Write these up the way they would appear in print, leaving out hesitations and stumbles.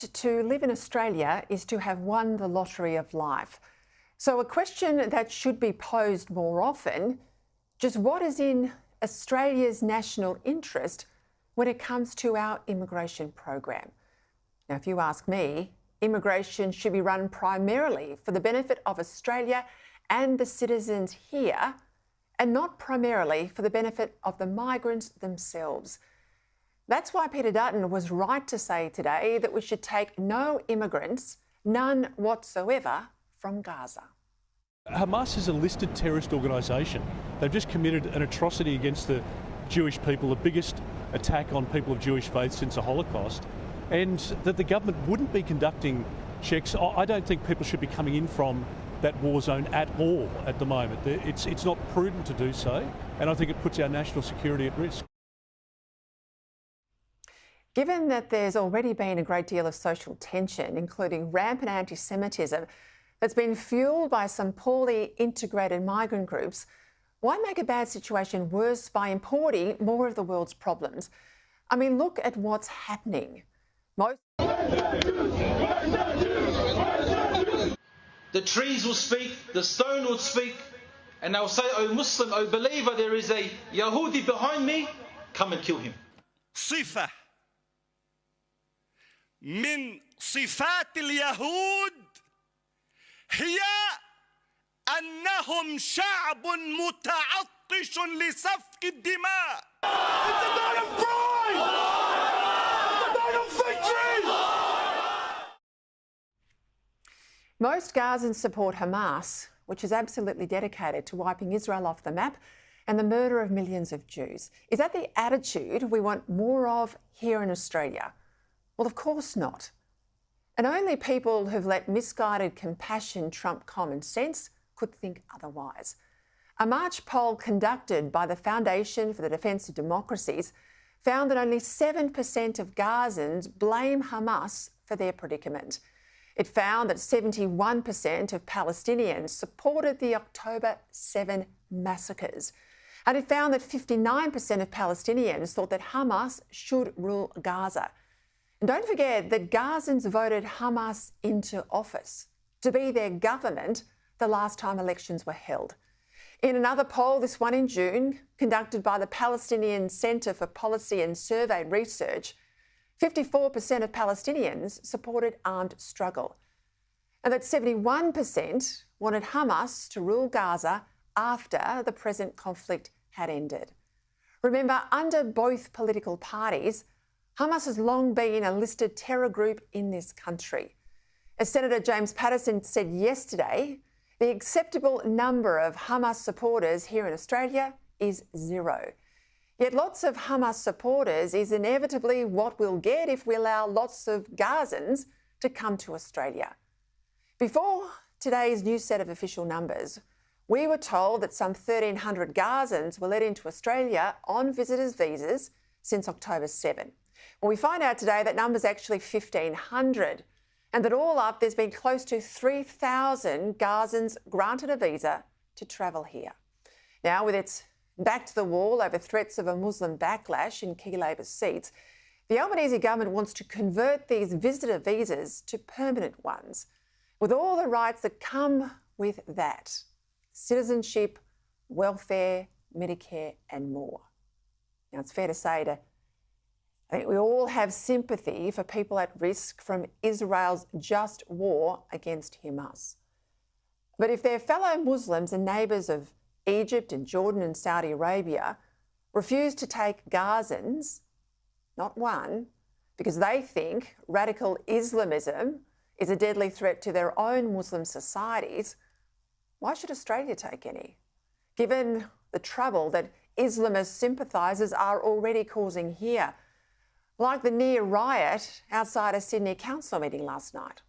To live in Australia is to have won the lottery of life. So a question that should be posed more often, just what is in Australia's national interest when it comes to our immigration program? Now, if you ask me, immigration should be run primarily for the benefit of Australia and the citizens here, and not primarily for the benefit of the migrants themselves. That's why Peter Dutton was right to say today that we should take no immigrants, none whatsoever, from Gaza. Hamas is a listed terrorist organisation. They've just committed an atrocity against the Jewish people, the biggest attack on people of Jewish faith since the Holocaust, and that the government wouldn't be conducting checks. I don't think people should be coming in from that war zone at all at the moment. It's not prudent to do so, and I think it puts our national security at risk. Given that there's already been a great deal of social tension, including rampant anti-Semitism, that's been fuelled by some poorly integrated migrant groups, why make a bad situation worse by importing more of the world's problems? I mean, look at what's happening. The trees will speak, the stone will speak, and they'll say, "O Muslim, O believer, there is a Yahudi behind me, come and kill him." صفة من صفات اليهود هي أنهم شعب متعطش لسفك الدماء. It's a night of pride! It's a night of victory! Most Gazans support Hamas, which is absolutely dedicated to wiping Israel off the map and the murder of millions of Jews. Is that the attitude we want more of here in Australia? Well, of course not. And only people who've let misguided compassion trump common sense could think otherwise. A March poll conducted by the Foundation for the Defence of Democracies found that only 7% of Gazans blame Hamas for their predicament. It found that 71% of Palestinians supported the October 7 massacres. And it found that 59% of Palestinians thought that Hamas should rule Gaza. And don't forget that Gazans voted Hamas into office to be their government the last time elections were held. In another poll, this one in June, conducted by the Palestinian Centre for Policy and Survey Research, 54% of Palestinians supported armed struggle, and that 71% wanted Hamas to rule Gaza after the present conflict had ended. Remember, under both political parties, Hamas has long been a listed terror group in this country. As Senator James Paterson said yesterday, the acceptable number of Hamas supporters here in Australia is 0. Yet lots of Hamas supporters is inevitably what we'll get if we allow lots of Gazans to come to Australia. Before today's new set of official numbers, we were told that some 1,300 Gazans were let into Australia on visitors' visas since October 7. Well, we find out today that number's actually 1,500, and that all up there's been close to 3,000 Gazans granted a visa to travel here. Now, with its back to the wall over threats of a Muslim backlash in key Labor seats, the Albanese government wants to convert these visitor visas to permanent ones, with all the rights that come with that: citizenship, welfare, Medicare and more. Now, it's fair to say I think we all have sympathy for people at risk from Israel's just war against Hamas. But if their fellow Muslims and neighbours of Egypt and Jordan and Saudi Arabia refuse to take Gazans, not one, because they think radical Islamism is a deadly threat to their own Muslim societies, why should Australia take any, given the trouble that Islamist sympathisers are already causing here, like the near riot outside a Sydney council meeting last night?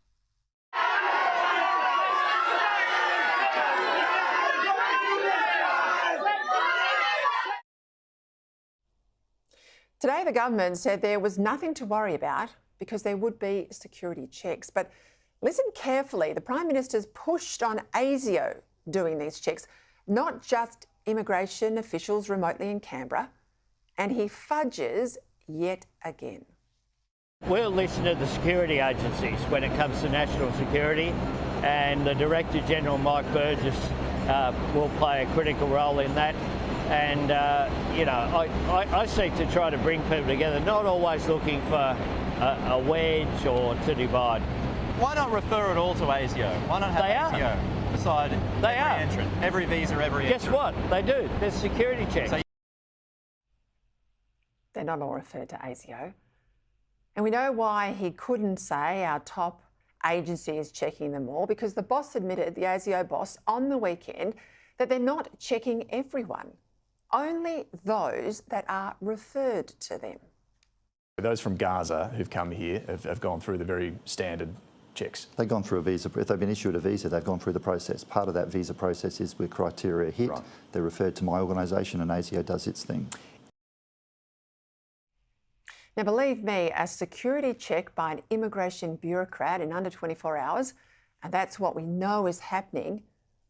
Today, the government said there was nothing to worry about because there would be security checks. But listen carefully, the Prime Minister's pushed on ASIO doing these checks, not just immigration officials remotely in Canberra, and he fudges yet again. We'll listen to the security agencies when it comes to national security, and the Director General, Mike Burgess, will play a critical role in that. And, I seek to try to bring people together, not always looking for a wedge or to divide. Why not refer it all to ASIO? Why not have ASIO beside every entrant, every visa, every Guess what? They do. There's security checks. They're not all referred to ASIO. And we know why he couldn't say our top agency is checking them all, because the boss admitted, the ASIO boss, on the weekend, that they're not checking everyone, only those that are referred to them. Those from Gaza who've come here have gone through the very standard checks. They've gone through a visa. If they've been issued a visa, they've gone through the process. Part of that visa process is where criteria hit. Right. They're referred to my organisation and ASIO does its thing. Now, believe me, a security check by an immigration bureaucrat in under 24 hours, and that's what we know is happening,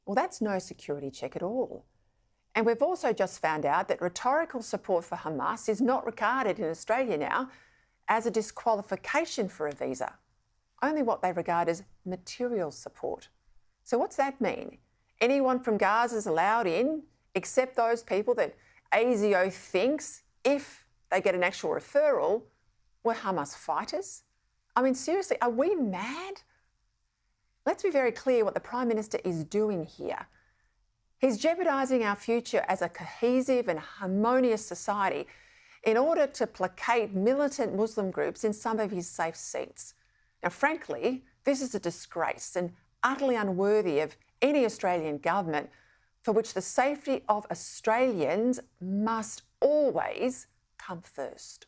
well, that's no security check at all. And we've also just found out that rhetorical support for Hamas is not regarded in Australia now as a disqualification for a visa, only what they regard as material support. So what's that mean? Anyone from Gaza is allowed in, except those people that ASIO thinks, if they get an actual referral, were Hamas fighters? I mean, seriously, are we mad? Let's be very clear what the Prime Minister is doing here. He's jeopardising our future as a cohesive and harmonious society in order to placate militant Muslim groups in some of his safe seats. Now, frankly, this is a disgrace and utterly unworthy of any Australian government, for which the safety of Australians must always come first.